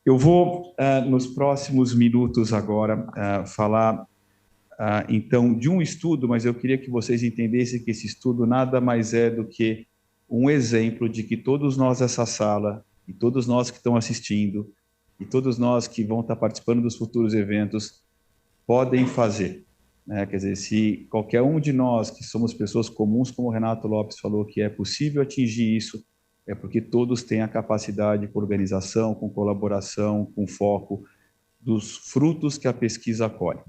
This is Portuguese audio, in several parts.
Eu vou, nos próximos minutos agora, falar, então, de um estudo, mas eu queria que vocês entendessem que esse estudo nada mais é do que um exemplo de que todos nós dessa sala, e todos nós que estão assistindo, e todos nós que vão estar participando dos futuros eventos, podem fazer, né? Quer dizer, se qualquer um de nós que somos pessoas comuns, como o Renato Lopes falou, que é possível atingir isso, é porque todos têm a capacidade com organização, com colaboração, com foco dos frutos que a pesquisa colhe.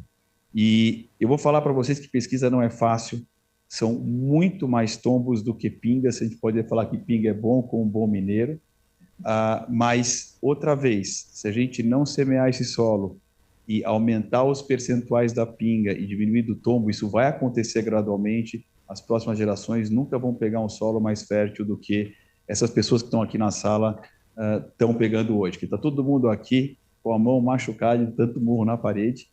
E eu vou falar para vocês que pesquisa não é fácil, são muito mais tombos do que pingas. A gente pode falar que pinga é bom com um bom mineiro, mas, outra vez, se a gente não semear esse solo e aumentar os percentuais da pinga e diminuir do tombo, isso vai acontecer gradualmente. As próximas gerações nunca vão pegar um solo mais fértil do que essas pessoas que estão aqui na sala estão pegando hoje. Que está todo mundo aqui com a mão machucada de tanto murro na parede.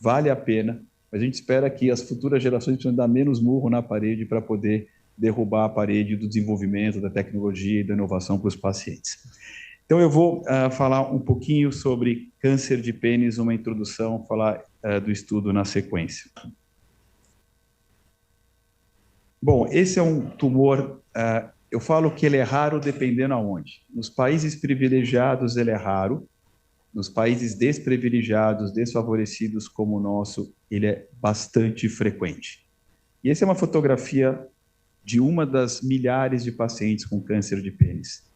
Vale a pena. A gente espera que as futuras gerações precisam dar menos murro na parede para poder derrubar a parede do desenvolvimento, da tecnologia e da inovação para os pacientes. Então, eu vou falar um pouquinho sobre câncer de pênis, uma introdução, falar do estudo na sequência. Bom, esse é um tumor, eu falo que ele é raro dependendo aonde. Nos países privilegiados ele é raro, nos países desprivilegiados, desfavorecidos como o nosso, ele é bastante frequente. E essa é uma fotografia de uma das milhares de pacientes com câncer de pênis.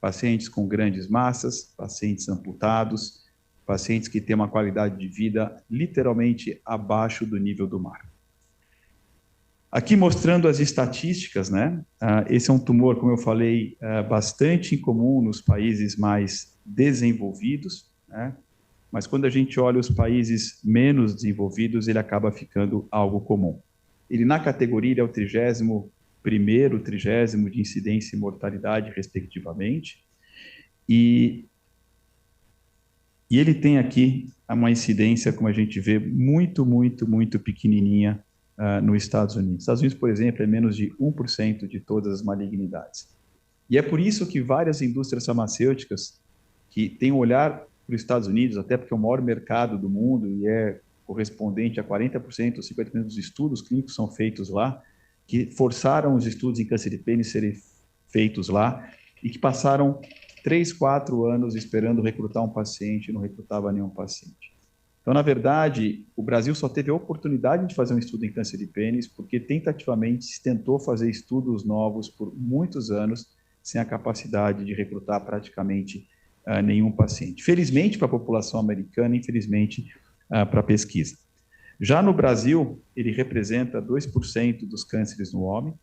Pacientes com grandes massas, pacientes amputados, pacientes que têm uma qualidade de vida literalmente abaixo do nível do mar. Aqui mostrando as estatísticas, né? Esse é um tumor, como eu falei, bastante incomum nos países mais desenvolvidos, né? Mas quando a gente olha os países menos desenvolvidos, ele acaba ficando algo comum. Ele, na categoria, ele é o 31º, 30º de incidência e mortalidade, respectivamente. E ele tem aqui uma incidência, como a gente vê, muito, muito, muito pequenininha nos Estados Unidos. Nos Estados Unidos, por exemplo, é menos de 1% de todas as malignidades. E é por isso que várias indústrias farmacêuticas que têm um olhar para os Estados Unidos, até porque é o maior mercado do mundo e é correspondente a 40% ou 50% dos estudos clínicos são feitos lá, que forçaram os estudos em câncer de pênis serem feitos lá e que passaram 3, 4 anos esperando recrutar um paciente e não recrutava nenhum paciente. Então, na verdade, o Brasil só teve a oportunidade de fazer um estudo em câncer de pênis porque tentativamente se tentou fazer estudos novos por muitos anos sem a capacidade de recrutar praticamente nenhum paciente. Felizmente para a população americana, infelizmente para a pesquisa. Já no Brasil, ele representa 2% dos cânceres no homem,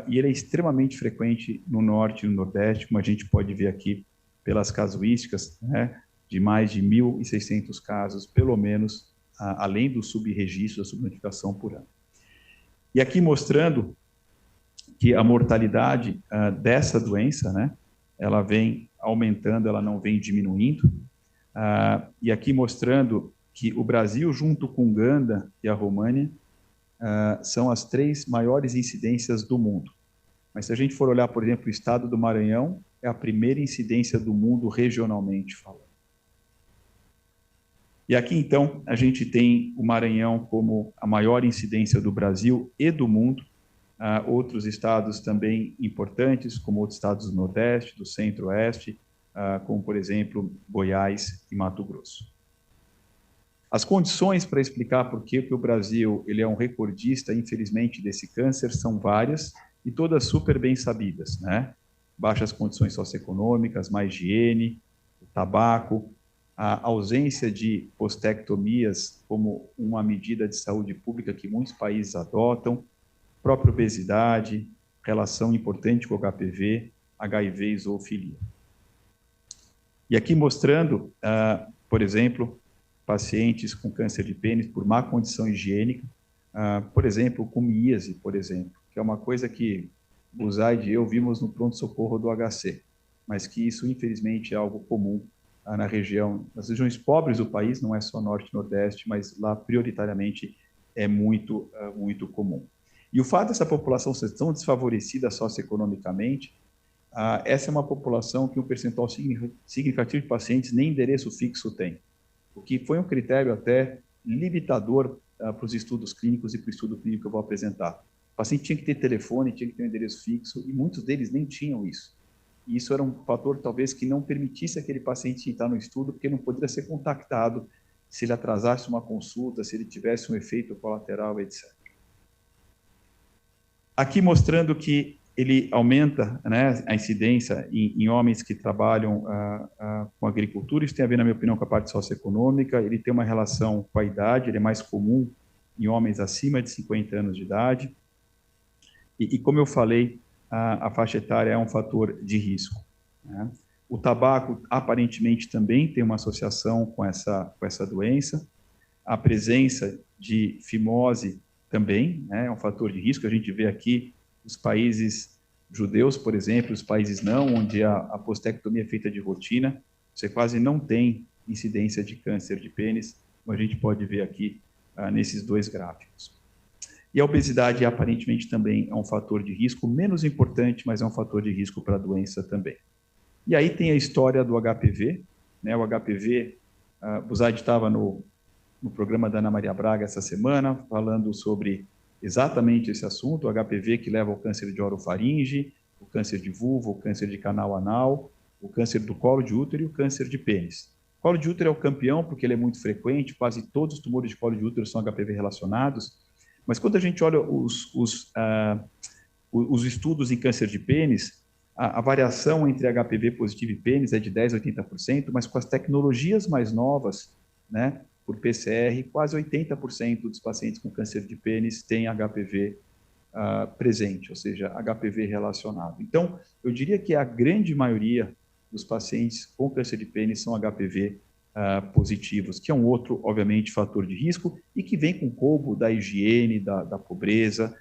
e ele é extremamente frequente no norte e no nordeste, como a gente pode ver aqui pelas casuísticas, né, de mais de 1.600 casos, pelo menos, além do subregistro, da subnotificação por ano. E aqui mostrando que a mortalidade dessa doença, né, ela vem aumentando, ela não vem diminuindo. E aqui mostrando que o Brasil, junto com Uganda e a România, são as 3 maiores incidências do mundo. Mas se a gente for olhar, por exemplo, o estado do Maranhão, é a primeira incidência do mundo regionalmente falando. E aqui, então, a gente tem o Maranhão como a maior incidência do Brasil e do mundo. Outros estados também importantes, como outros estados do Nordeste, do Centro-Oeste, como, por exemplo, Goiás e Mato Grosso. As condições para explicar por que o Brasil ele é um recordista, infelizmente, desse câncer são várias e todas super bem sabidas, né? Baixas condições socioeconômicas, má higiene, o tabaco, a ausência de postectomias como uma medida de saúde pública que muitos países adotam, própria obesidade, relação importante com o HPV, HIV e zoofilia. E aqui mostrando, por exemplo, pacientes com câncer de pênis por má condição higiênica, por exemplo, com míase, por exemplo, que é uma coisa que o Zaid e eu vimos no pronto-socorro do HC, mas que isso, infelizmente, é algo comum nas regiões pobres do país, não é só norte e nordeste, mas lá, prioritariamente, é muito, muito comum. E o fato dessa população ser tão desfavorecida socioeconomicamente essa é uma população que um percentual significativo de pacientes nem endereço fixo tem, o que foi um critério até limitador para os estudos clínicos e para o estudo clínico que eu vou apresentar. O paciente tinha que ter telefone, tinha que ter um endereço fixo, e muitos deles nem tinham isso. E isso era um fator, talvez, que não permitisse aquele paciente entrar no estudo, porque não poderia ser contactado se ele atrasasse uma consulta, se ele tivesse um efeito colateral, etc. Aqui mostrando que ele aumenta, né, a incidência em homens que trabalham com agricultura. Isso tem a ver, na minha opinião, com a parte socioeconômica. Ele tem uma relação com a idade, ele é mais comum em homens acima de 50 anos de idade. E como eu falei, a faixa etária é um fator de risco, né? O tabaco, aparentemente, também tem uma associação com essa doença. A presença de fimose também, né, é um fator de risco. A gente vê aqui os países judeus, por exemplo, os países não, onde a postectomia é feita de rotina, você quase não tem incidência de câncer de pênis, como a gente pode ver aqui nesses dois gráficos. E a obesidade, aparentemente, também é um fator de risco, menos importante, mas é um fator de risco para a doença também. E aí tem a história do HPV, né? O HPV, o Zaid estava no programa da Ana Maria Braga essa semana, falando sobre exatamente esse assunto, o HPV que leva ao câncer de orofaringe, o câncer de vulva, o câncer de canal anal, o câncer do colo de útero e o câncer de pênis. O colo de útero é o campeão porque ele é muito frequente, quase todos os tumores de colo de útero são HPV relacionados, mas quando a gente olha os estudos em câncer de pênis, a variação entre HPV positivo e pênis é de 10% a 80%, mas com as tecnologias mais novas, né, por PCR, quase 80% dos pacientes com câncer de pênis têm HPV presente, ou seja, HPV relacionado. Então, eu diria que a grande maioria dos pacientes com câncer de pênis são HPV positivos, que é um outro, obviamente, fator de risco e que vem com o combo da higiene, da pobreza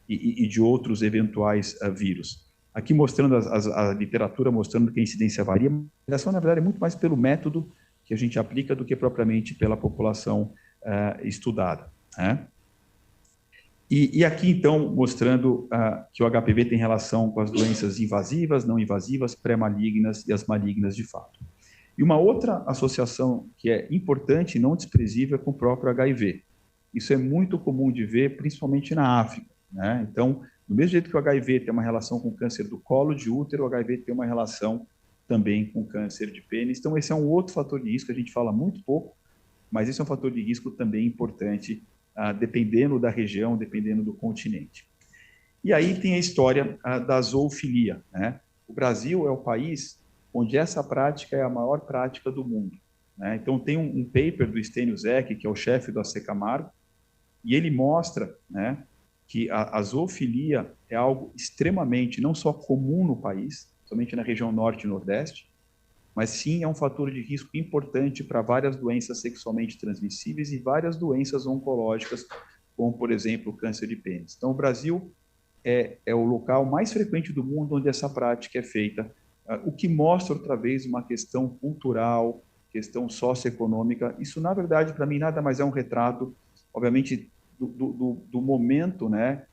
e de outros eventuais vírus. Aqui mostrando a literatura, mostrando que a incidência varia, mas a relação, na verdade, é muito mais pelo método que a gente aplica do que propriamente pela população estudada, né? E aqui, então, mostrando que o HPV tem relação com as doenças invasivas, não invasivas, pré-malignas e as malignas de fato. E uma outra associação que é importante e não desprezível é com o próprio HIV. Isso é muito comum de ver, principalmente na África, né? Então, do mesmo jeito que o HIV tem uma relação com o câncer do colo de útero, o HIV tem uma relação também com câncer de pênis. Então, esse é um outro fator de risco, a gente fala muito pouco, mas esse é um fator de risco também importante, dependendo da região, dependendo do continente. E aí tem a história da zoofilia, né? O Brasil é o país onde essa prática é a maior prática do mundo, né? Então, tem um paper do Stênio Zec, que é o chefe do AC Camargo, e ele mostra, né, que a zoofilia é algo extremamente, não só comum no país, somente na região norte e nordeste, mas sim é um fator de risco importante para várias doenças sexualmente transmissíveis e várias doenças oncológicas, como, por exemplo, o câncer de pênis. Então, o Brasil é o local mais frequente do mundo onde essa prática é feita, o que mostra, outra vez, uma questão cultural, questão socioeconômica. Isso, na verdade, para mim, nada mais é um retrato, obviamente, do momento, né,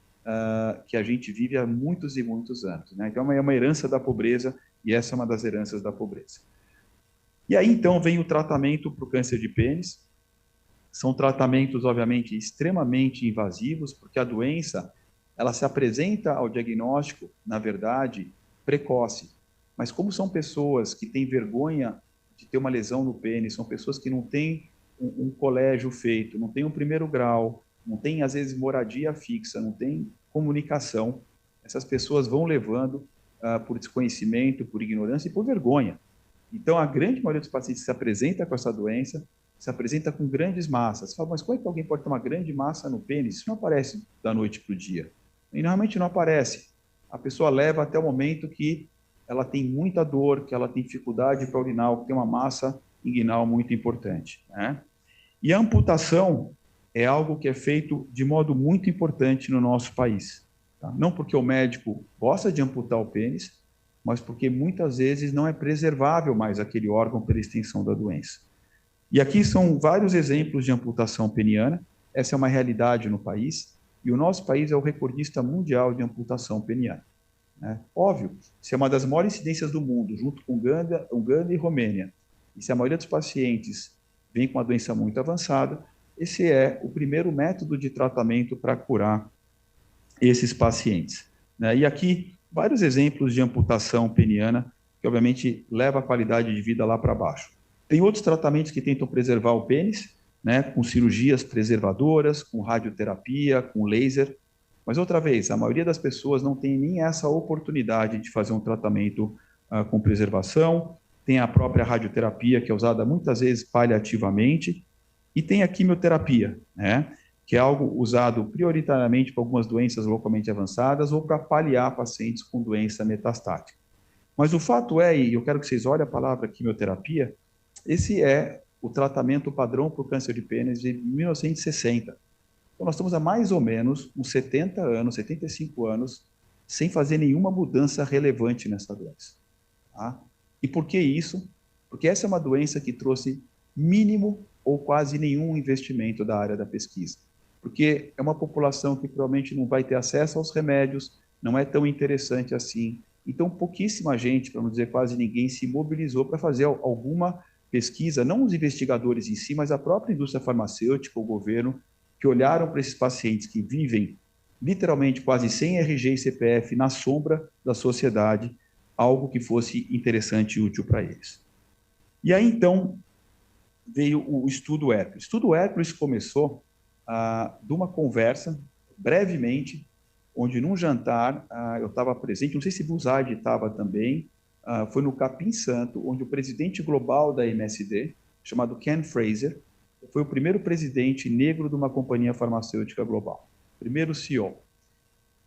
que a gente vive há muitos e muitos anos, né? Então, é uma herança da pobreza, e essa é uma das heranças da pobreza. E aí, então, vem o tratamento para o câncer de pênis. São tratamentos, obviamente, extremamente invasivos, porque a doença, ela se apresenta ao diagnóstico, na verdade, precoce. Mas como são pessoas que têm vergonha de ter uma lesão no pênis, são pessoas que não têm um colégio feito, não têm um primeiro grau, não têm, às vezes, moradia fixa, não têm comunicação, essas pessoas vão levando por desconhecimento, por ignorância e por vergonha. Então, a grande maioria dos pacientes que se apresenta com essa doença se apresenta com grandes massas. Você fala, mas como é que alguém pode ter uma grande massa no pênis? Isso não aparece da noite para o dia. E normalmente não aparece. A pessoa leva até o momento que ela tem muita dor, que ela tem dificuldade para urinar, que tem uma massa inguinal muito importante, né? E a amputação é algo que é feito de modo muito importante no nosso país, tá? Não porque o médico gosta de amputar o pênis, mas porque muitas vezes não é preservável mais aquele órgão pela extensão da doença. E aqui são vários exemplos de amputação peniana. Essa é uma realidade no país, e o nosso país é o recordista mundial de amputação peniana. né? Óbvio, se é uma das maiores incidências do mundo, junto com Uganda e Romênia, e se a maioria dos pacientes vem com uma doença muito avançada, esse é o primeiro método de tratamento para curar esses pacientes, né? E aqui, vários exemplos de amputação peniana, que obviamente leva a qualidade de vida lá para baixo. Tem outros tratamentos que tentam preservar o pênis, né, com cirurgias preservadoras, com radioterapia, com laser, mas outra vez, a maioria das pessoas não tem nem essa oportunidade de fazer um tratamento com preservação, tem a própria radioterapia, que é usada muitas vezes paliativamente, e tem a quimioterapia, né, que é algo usado prioritariamente para algumas doenças localmente avançadas ou para paliar pacientes com doença metastática. Mas o fato é, e eu quero que vocês olhem a palavra quimioterapia, esse é o tratamento padrão para o câncer de pênis de 1960. Então, nós estamos há mais ou menos uns 70 anos, 75 anos, sem fazer nenhuma mudança relevante nessa doença. Tá? E por que isso? Porque essa é uma doença que trouxe mínimo ou quase nenhum investimento da área da pesquisa. Porque é uma população que provavelmente não vai ter acesso aos remédios, não é tão interessante assim. Então, pouquíssima gente, para não dizer quase ninguém, se mobilizou para fazer alguma pesquisa, não os investigadores em si, mas a própria indústria farmacêutica, o governo, que olharam para esses pacientes que vivem literalmente quase sem RG e CPF na sombra da sociedade, algo que fosse interessante e útil para eles. E aí, então, veio o estudo Hércules. O estudo Hércules começou de uma conversa, brevemente, onde num jantar eu estava presente, não sei se Buzardi estava também, foi no Capim Santo, onde o presidente global da MSD, chamado Ken Fraser, foi o primeiro presidente negro de uma companhia farmacêutica global, primeiro CEO.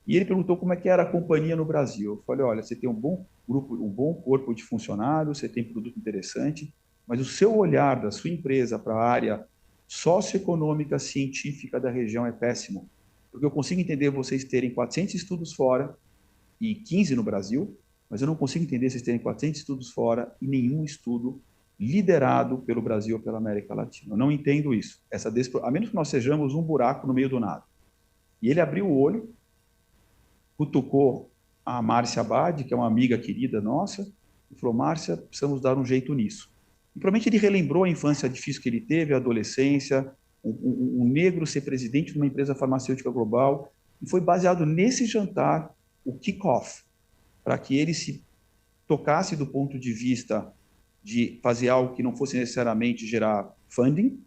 E ele perguntou como é que era a companhia no Brasil. Eu falei, olha, você tem um bom grupo, um bom corpo de funcionários, você tem produto interessante, mas o seu olhar da sua empresa para a área socioeconômica, científica da região é péssimo. Porque eu consigo entender vocês terem 400 estudos fora e 15 no Brasil, mas eu não consigo entender vocês terem 400 estudos fora e nenhum estudo liderado pelo Brasil ou pela América Latina. Eu não entendo isso. A menos que nós sejamos um buraco no meio do nada. E ele abriu o olho, cutucou a Márcia Abad, que é uma amiga querida nossa, e falou, Márcia, precisamos dar um jeito nisso. E provavelmente ele relembrou a infância difícil que ele teve, a adolescência, um negro ser presidente de uma empresa farmacêutica global, e foi baseado nesse jantar o kick-off, para que ele se tocasse do ponto de vista de fazer algo que não fosse necessariamente gerar funding,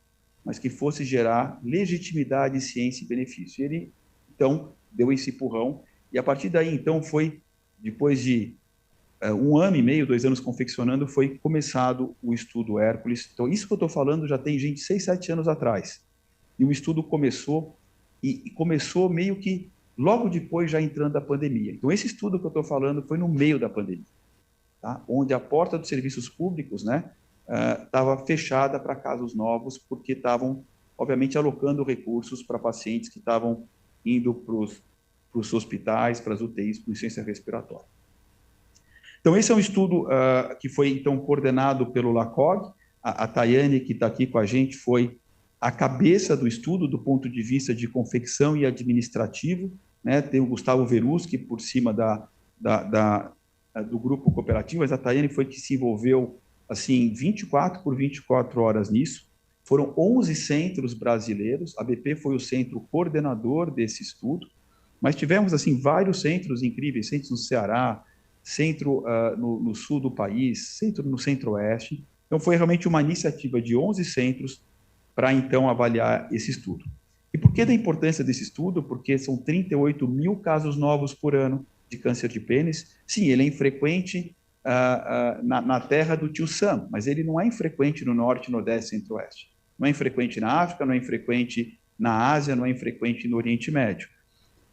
mas que fosse gerar legitimidade, ciência e benefício. E ele, então, deu esse empurrão, e a partir daí, então, foi, depois de 1 ano e meio, 2 anos confeccionando, foi começado o estudo Hércules. Então, isso que eu estou falando já tem gente 6, 7 anos atrás. E o estudo começou, e começou meio que logo depois, já entrando a pandemia. Então, esse estudo que eu estou falando foi no meio da pandemia, tá? Onde a porta dos serviços públicos, né, estava fechada para casos novos, porque estavam, obviamente, alocando recursos para pacientes que estavam indo para os hospitais, para as UTIs, com licença respiratória. Então, esse é um estudo que foi, então, coordenado pelo LACOG. A Tayane, que está aqui com a gente, foi a cabeça do estudo do ponto de vista de confecção e administrativo, né? Tem o Gustavo Veruschi por cima do grupo cooperativo, mas a Tayane foi que se envolveu, assim, 24 por 24 horas nisso. Foram 11 centros brasileiros, a BP foi o centro coordenador desse estudo, mas tivemos, assim, vários centros incríveis, centros no Ceará, centro no sul do país, centro no centro-oeste. Então, foi realmente uma iniciativa de 11 centros para, então, avaliar esse estudo. E por que da importância desse estudo? Porque são 38 mil casos novos por ano de câncer de pênis. Sim, ele é infrequente na terra do tio Sam, mas ele não é infrequente no norte, nordeste, centro-oeste. Não é infrequente na África, não é infrequente na Ásia, não é infrequente no Oriente Médio.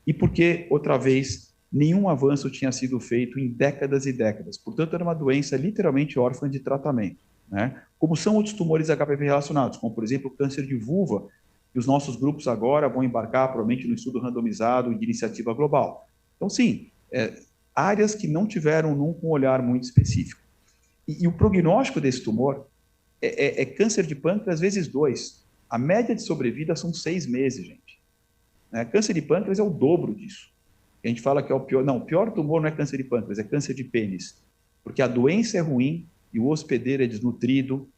E porque, outra vez, nenhum avanço tinha sido feito em décadas e décadas. Portanto, era uma doença literalmente órfã de tratamento, né? Como são outros tumores HPV relacionados, como, por exemplo, o câncer de vulva, que os nossos grupos agora vão embarcar, provavelmente, no estudo randomizado de iniciativa global. Então, sim, áreas que não tiveram nunca um olhar muito específico. E o prognóstico desse tumor é câncer de pâncreas vezes 2. A média de sobrevida são 6 meses, gente. Câncer de pâncreas é o dobro disso. A gente fala que é o pior, não, o pior tumor não é câncer de pâncreas, é câncer de pênis, porque a doença é ruim e o hospedeiro é desnutrido,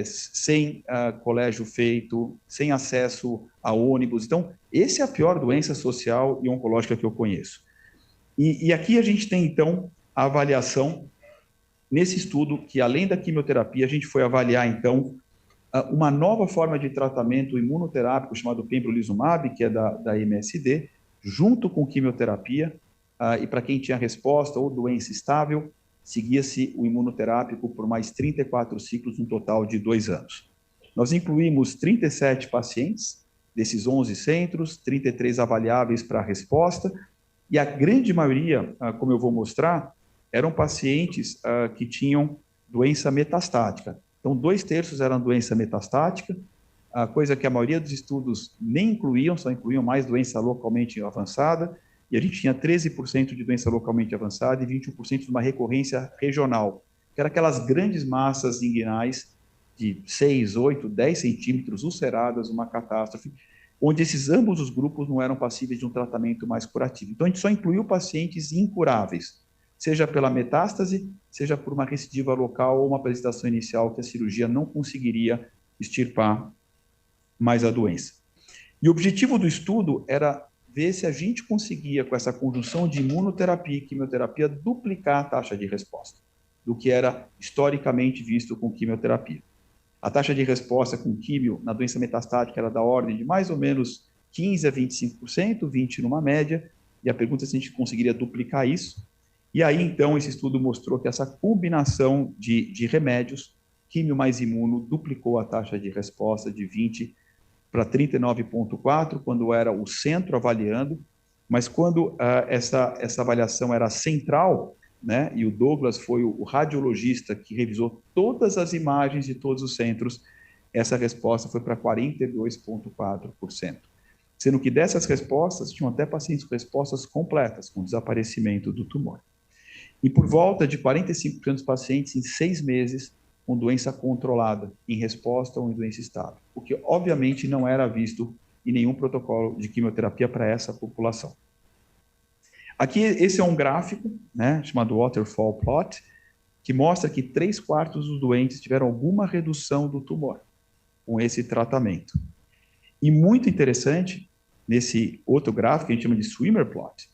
sem colégio feito, sem acesso a ônibus. Então, essa é a pior doença social e oncológica que eu conheço. E aqui a gente tem, então, a avaliação nesse estudo, que além da quimioterapia, a gente foi avaliar, então, uma nova forma de tratamento imunoterápico chamado pembrolizumab, que é da MSD, junto com quimioterapia, e para quem tinha resposta ou doença estável, seguia-se o imunoterápico por mais 34 ciclos, um total de 2 anos. Nós incluímos 37 pacientes, desses 11 centros, 33 avaliáveis para a resposta, e a grande maioria, como eu vou mostrar, eram pacientes que tinham doença metastática. Então, 2/3 eram doença metastática, a coisa que a maioria dos estudos nem incluíam, só incluíam mais doença localmente avançada, e a gente tinha 13% de doença localmente avançada e 21% de uma recorrência regional, que eram aquelas grandes massas inguinais de 6, 8, 10 centímetros, ulceradas, uma catástrofe, onde esses ambos os grupos não eram passíveis de um tratamento mais curativo. Então, a gente só incluiu pacientes incuráveis, seja pela metástase, seja por uma recidiva local ou uma apresentação inicial que a cirurgia não conseguiria extirpar mais a doença. E o objetivo do estudo era ver se a gente conseguia, com essa conjunção de imunoterapia e quimioterapia, duplicar a taxa de resposta do que era historicamente visto com quimioterapia. A taxa de resposta com químio na doença metastática era da ordem de mais ou menos 15% a 25%, 20% numa média, e a pergunta é se a gente conseguiria duplicar isso. E aí, então, esse estudo mostrou que essa combinação de remédios, químio mais imuno, duplicou a taxa de resposta de 20 para 39,4, quando era o centro avaliando, mas quando essa avaliação era central, né, e o Douglas foi o radiologista que revisou todas as imagens de todos os centros, essa resposta foi para 42,4%. Sendo que dessas respostas, tinham até pacientes com respostas completas, com desaparecimento do tumor. E por volta de 45% dos pacientes em 6 meses com doença controlada, em resposta ou em doença estável, o que obviamente não era visto em nenhum protocolo de quimioterapia para essa população. Aqui, esse é um gráfico, né, chamado Waterfall Plot, que mostra que 3/4 dos doentes tiveram alguma redução do tumor com esse tratamento. E muito interessante, nesse outro gráfico, que a gente chama de Swimmer Plot,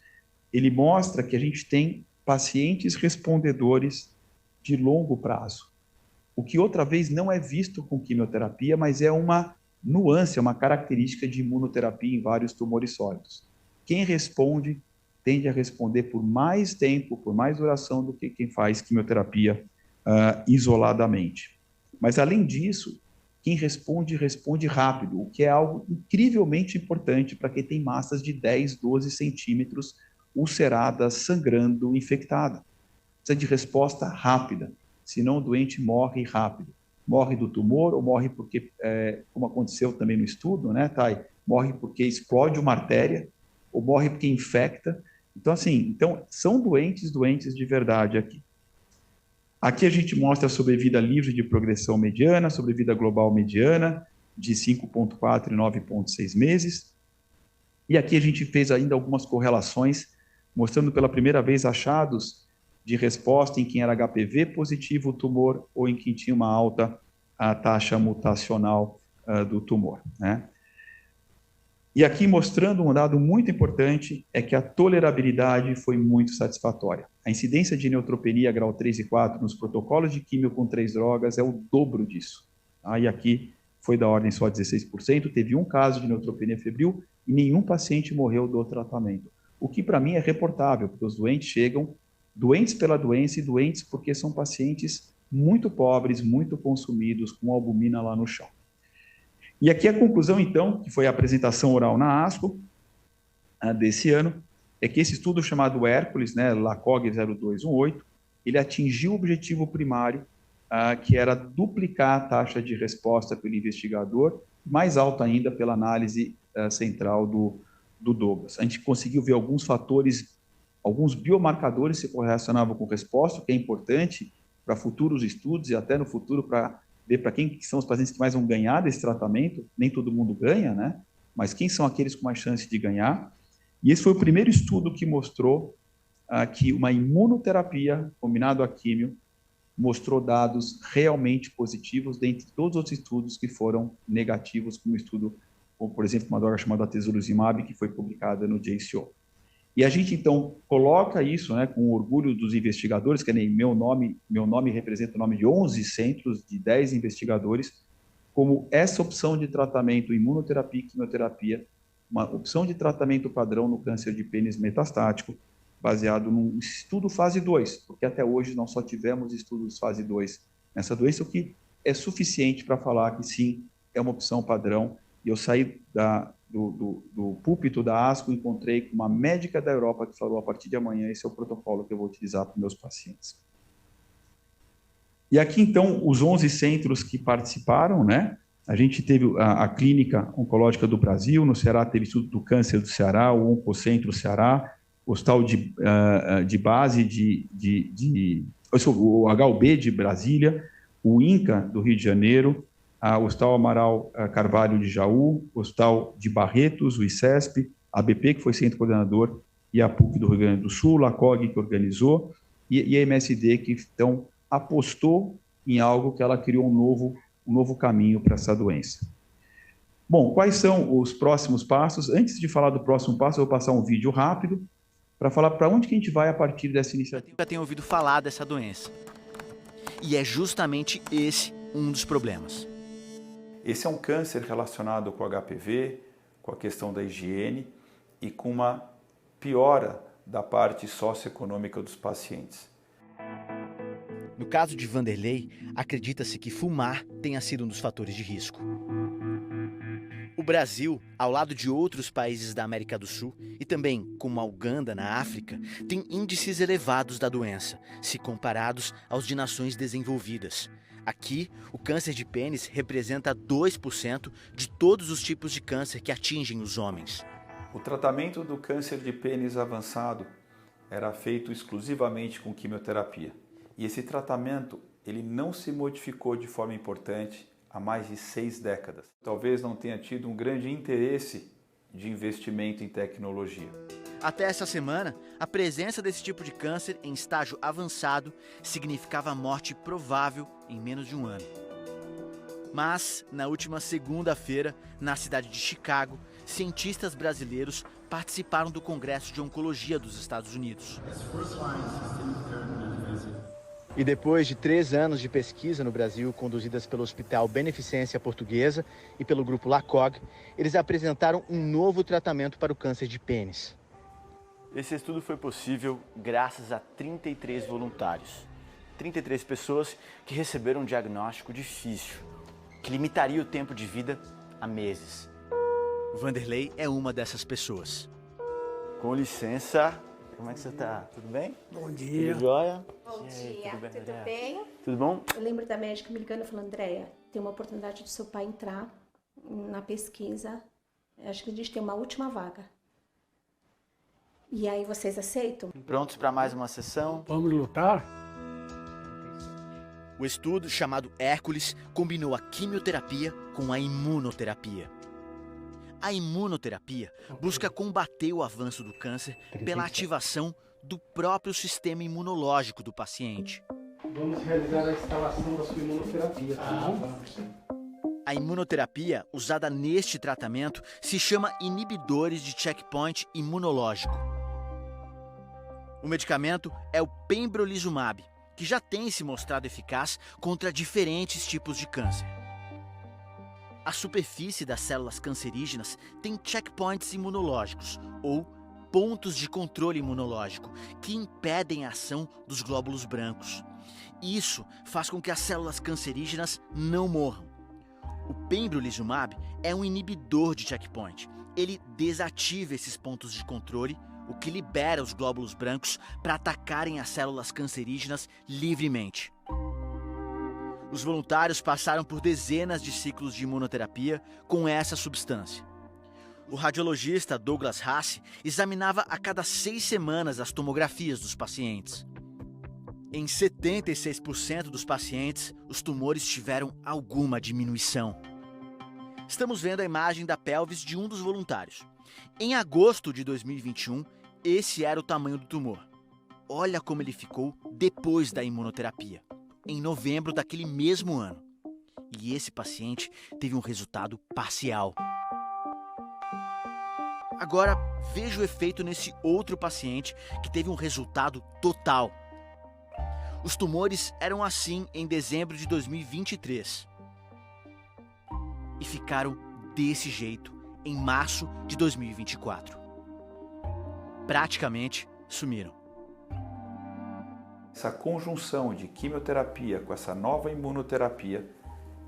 ele mostra que a gente tem pacientes respondedores de longo prazo, o que outra vez não é visto com quimioterapia, mas é uma nuance, é uma característica de imunoterapia em vários tumores sólidos. Quem responde tende a responder por mais tempo, por mais duração do que quem faz quimioterapia isoladamente. Mas, além disso, quem responde, responde rápido, o que é algo incrivelmente importante para quem tem massas de 10, 12 centímetros ulceradas, sangrando, infectada. Precisa de resposta rápida, senão o doente morre rápido. Morre do tumor ou morre porque, como aconteceu também no estudo, né, Thay? Morre porque explode uma artéria ou morre porque infecta. Então, assim, são doentes de verdade aqui. Aqui a gente mostra a sobrevida livre de progressão mediana, sobrevida global mediana, de 5,4 e 9,6 meses. E aqui a gente fez ainda algumas correlações, mostrando pela primeira vez achados de resposta em quem era HPV positivo o tumor ou em quem tinha uma alta taxa mutacional do tumor, né? E aqui mostrando um dado muito importante, é que a tolerabilidade foi muito satisfatória. A incidência de neutropenia grau 3 e 4 nos protocolos de químio com 3 drogas é o dobro disso. E aqui foi da ordem só 16%, teve um caso de neutropenia febril e nenhum paciente morreu do tratamento. O que para mim é reportável, porque os doentes chegam doentes pela doença e doentes porque são pacientes muito pobres, muito consumidos, com albumina lá no chão. E aqui a conclusão, então, que foi a apresentação oral na ASCO desse ano, é que esse estudo chamado Hércules, né, LACOG 0218, ele atingiu o objetivo primário, que era duplicar a taxa de resposta pelo investigador, mais alta ainda pela análise central do Douglas. A gente conseguiu ver alguns fatores, alguns biomarcadores se correlacionavam com resposta, o que é importante para futuros estudos e até no futuro para ver para quem são os pacientes que mais vão ganhar desse tratamento. Nem todo mundo ganha, né? Mas quem são aqueles com mais chance de ganhar? E esse foi o primeiro estudo que mostrou que uma imunoterapia combinado à químio mostrou dados realmente positivos dentre todos os estudos que foram negativos, como estudo, como, por exemplo, uma droga chamada atezolizumab, que foi publicada no JCO. E a gente, então, coloca isso, né, com orgulho dos investigadores, que nem meu nome representa o nome de 11 centros, de 10 investigadores, como essa opção de tratamento, imunoterapia e quimioterapia, uma opção de tratamento padrão no câncer de pênis metastático, baseado num estudo fase 2, porque até hoje nós só tivemos estudos fase 2 nessa doença, o que é suficiente para falar que sim, é uma opção padrão. E eu saí do púlpito da ASCO, encontrei com uma médica da Europa que falou, a partir de amanhã, esse é o protocolo que eu vou utilizar para meus pacientes. E aqui, então, os 11 centros que participaram, né? A gente teve a Clínica Oncológica do Brasil, no Ceará teve estudo do câncer do Ceará, o Oncocentro Ceará, o Hospital de Base o HUB de Brasília, o INCA do Rio de Janeiro, o Hospital Amaral Carvalho de Jaú, o Hospital de Barretos, o ICESP, a ABP, que foi centro coordenador, e a PUC do Rio Grande do Sul, a COG, que organizou, e a MSD, que então apostou em algo que ela criou um novo caminho para essa doença. Bom, quais são os próximos passos? Antes de falar do próximo passo, eu vou passar um vídeo rápido para falar para onde que a gente vai a partir dessa iniciativa. Eu já tenho ouvido falar dessa doença. E é justamente esse um dos problemas. Esse é um câncer relacionado com o HPV, com a questão da higiene e com uma piora da parte socioeconômica dos pacientes. No caso de Vanderlei, acredita-se que fumar tenha sido um dos fatores de risco. O Brasil, ao lado de outros países da América do Sul e também como a Uganda na África, tem índices elevados da doença, se comparados aos de nações desenvolvidas. Aqui, o câncer de pênis representa 2% de todos os tipos de câncer que atingem os homens. O tratamento do câncer de pênis avançado era feito exclusivamente com quimioterapia. E esse tratamento ele não se modificou de forma importante há mais de 6 décadas. Talvez não tenha tido um grande interesse de investimento em tecnologia. Até essa semana, a presença desse tipo de câncer em estágio avançado significava morte provável em menos de um ano. Mas, na última segunda-feira, na cidade de Chicago, cientistas brasileiros participaram do Congresso de Oncologia dos Estados Unidos. E depois de 3 anos de pesquisa no Brasil, conduzidas pelo Hospital Beneficência Portuguesa e pelo grupo LACOG, eles apresentaram um novo tratamento para o câncer de pênis. Esse estudo foi possível graças a 33 voluntários. 33 pessoas que receberam um diagnóstico difícil, que limitaria o tempo de vida a meses. Vanderlei é uma dessas pessoas. Com licença. Como é que você está? Tudo bem? Bom dia. Tudo jóia? Bom dia, tudo Andréa? bem? Tudo bom? Eu lembro da médica me ligando e falando, Andréa, tem uma oportunidade do seu pai entrar na pesquisa, acho que a gente tem uma última vaga. E aí vocês aceitam? Prontos para mais uma sessão? Vamos lutar? O estudo, chamado Hércules, combinou a quimioterapia com a imunoterapia. A imunoterapia busca combater o avanço do câncer pela ativação do próprio sistema imunológico do paciente. Vamos realizar a instalação da sua imunoterapia, tá bom? A imunoterapia usada neste tratamento se chama inibidores de checkpoint imunológico. O medicamento é o pembrolizumab, que já tem se mostrado eficaz contra diferentes tipos de câncer. A superfície das células cancerígenas tem checkpoints imunológicos, ou pontos de controle imunológico, que impedem a ação dos glóbulos brancos. Isso faz com que as células cancerígenas não morram. O pembrolizumab é um inibidor de checkpoint. Ele desativa esses pontos de controle, o que libera os glóbulos brancos para atacarem as células cancerígenas livremente. Os voluntários passaram por dezenas de ciclos de imunoterapia com essa substância. O radiologista Douglas Hasse examinava a cada 6 semanas as tomografias dos pacientes. Em 76% dos pacientes, os tumores tiveram alguma diminuição. Estamos vendo a imagem da pelvis de um dos voluntários. Em agosto de 2021, esse era o tamanho do tumor. Olha como ele ficou depois da imunoterapia, em novembro daquele mesmo ano. E esse paciente teve um resultado parcial. Agora, veja o efeito nesse outro paciente que teve um resultado total. Os tumores eram assim em dezembro de 2023. E ficaram desse jeito em março de 2024. Praticamente sumiram. Essa conjunção de quimioterapia com essa nova imunoterapia,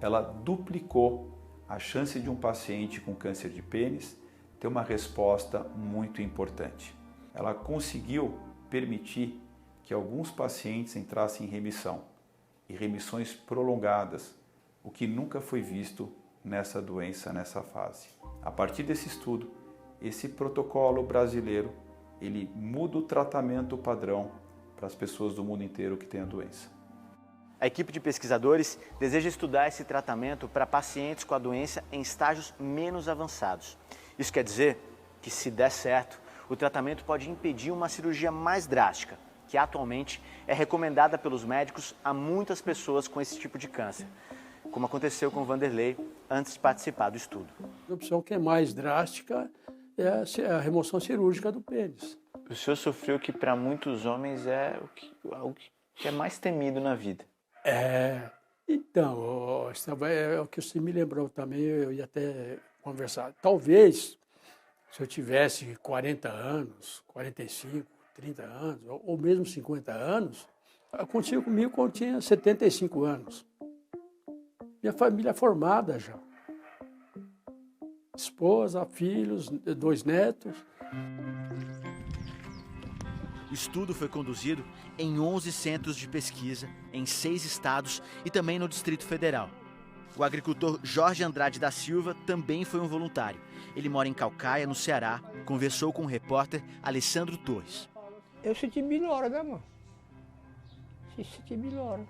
ela duplicou a chance de um paciente com câncer de pênis ter uma resposta muito importante. Ela conseguiu permitir que alguns pacientes entrassem em remissão, e remissões prolongadas, o que nunca foi visto nessa doença, nessa fase. A partir desse estudo, esse protocolo brasileiro, ele muda o tratamento padrão para as pessoas do mundo inteiro que têm a doença. A equipe de pesquisadores deseja estudar esse tratamento para pacientes com a doença em estágios menos avançados. Isso quer dizer que, se der certo, o tratamento pode impedir uma cirurgia mais drástica, que atualmente é recomendada pelos médicos a muitas pessoas com esse tipo de câncer, como aconteceu com o Vanderlei antes de participar do estudo. A opção que é mais drástica é a remoção cirúrgica do pênis. O senhor sofreu que para muitos homens é algo que é mais temido na vida. Então, é o que você me lembrou também, eu ia até conversar. Talvez, se eu tivesse 40 anos, 45, 30 anos, ou mesmo 50 anos, aconteceu comigo quando eu tinha 75 anos. Minha família é formada já. Esposa, filhos, 2 netos. O estudo foi conduzido em 11 centros de pesquisa, em 6 estados e também no Distrito Federal. O agricultor Jorge Andrade da Silva também foi um voluntário. Ele mora em Caucaia, no Ceará, conversou com o repórter Alessandro Torres. Eu senti melhora, né, mano? Senti melhora.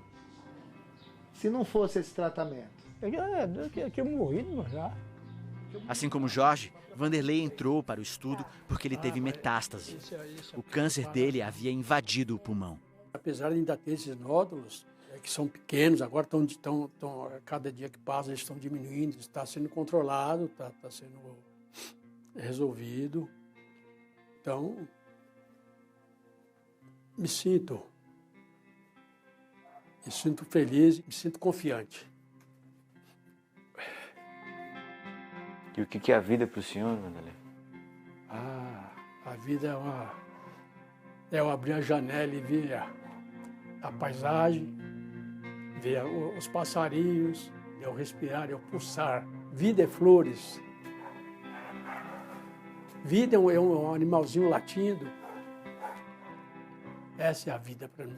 Se não fosse esse tratamento? Eu tinha morrido, mano, já. Assim como Jorge, Vanderlei entrou para o estudo porque ele teve metástase. O câncer dele havia invadido o pulmão. Apesar de ainda ter esses nódulos, que são pequenos, agora cada dia que passa eles estão diminuindo, está sendo controlado, está sendo resolvido. Então, me sinto feliz, me sinto confiante. E o que é a vida para o senhor, Vanderlei? A vida é eu abrir a janela e ver a paisagem, ver os passarinhos, eu respirar, eu pulsar. Vida é flores. Vida é um animalzinho latindo. Essa é a vida para mim.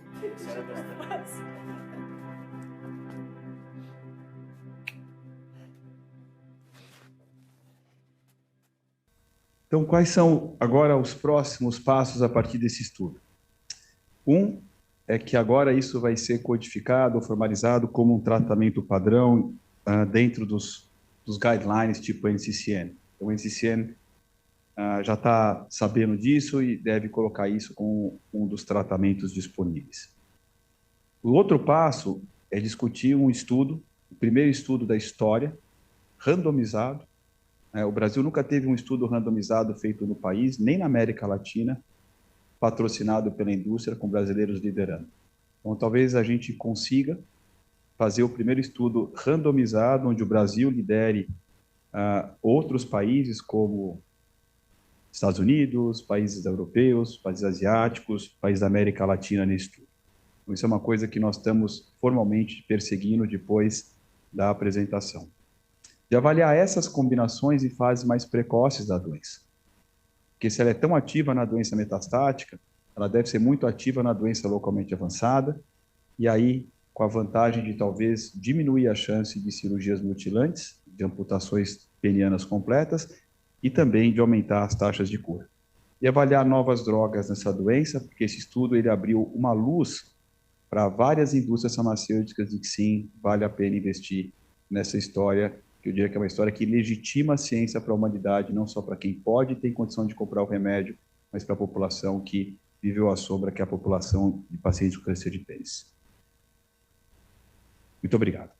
Então, quais são agora os próximos passos a partir desse estudo? Um é que agora isso vai ser codificado, formalizado como um tratamento padrão dentro dos guidelines tipo NCCN. Então, o NCCN já está sabendo disso e deve colocar isso como um dos tratamentos disponíveis. O outro passo é discutir um estudo, o primeiro estudo da história, randomizado. O Brasil nunca teve um estudo randomizado feito no país, nem na América Latina, patrocinado pela indústria, com brasileiros liderando. Então, talvez a gente consiga fazer o primeiro estudo randomizado, onde o Brasil lidere outros países, como Estados Unidos, países europeus, países asiáticos, países da América Latina nesse estudo. Então, isso é uma coisa que nós estamos formalmente perseguindo depois da apresentação. De avaliar essas combinações em fases mais precoces da doença. Porque se ela é tão ativa na doença metastática, ela deve ser muito ativa na doença localmente avançada, e aí com a vantagem de talvez diminuir a chance de cirurgias mutilantes, de amputações penianas completas, e também de aumentar as taxas de cura. E avaliar novas drogas nessa doença, porque esse estudo ele abriu uma luz para várias indústrias farmacêuticas de que sim, vale a pena investir nessa história, que eu diria que é uma história que legitima a ciência para a humanidade, não só para quem pode e tem condição de comprar o remédio, mas para a população que viveu à sombra, que é a população de pacientes com câncer de pênis. Muito obrigado.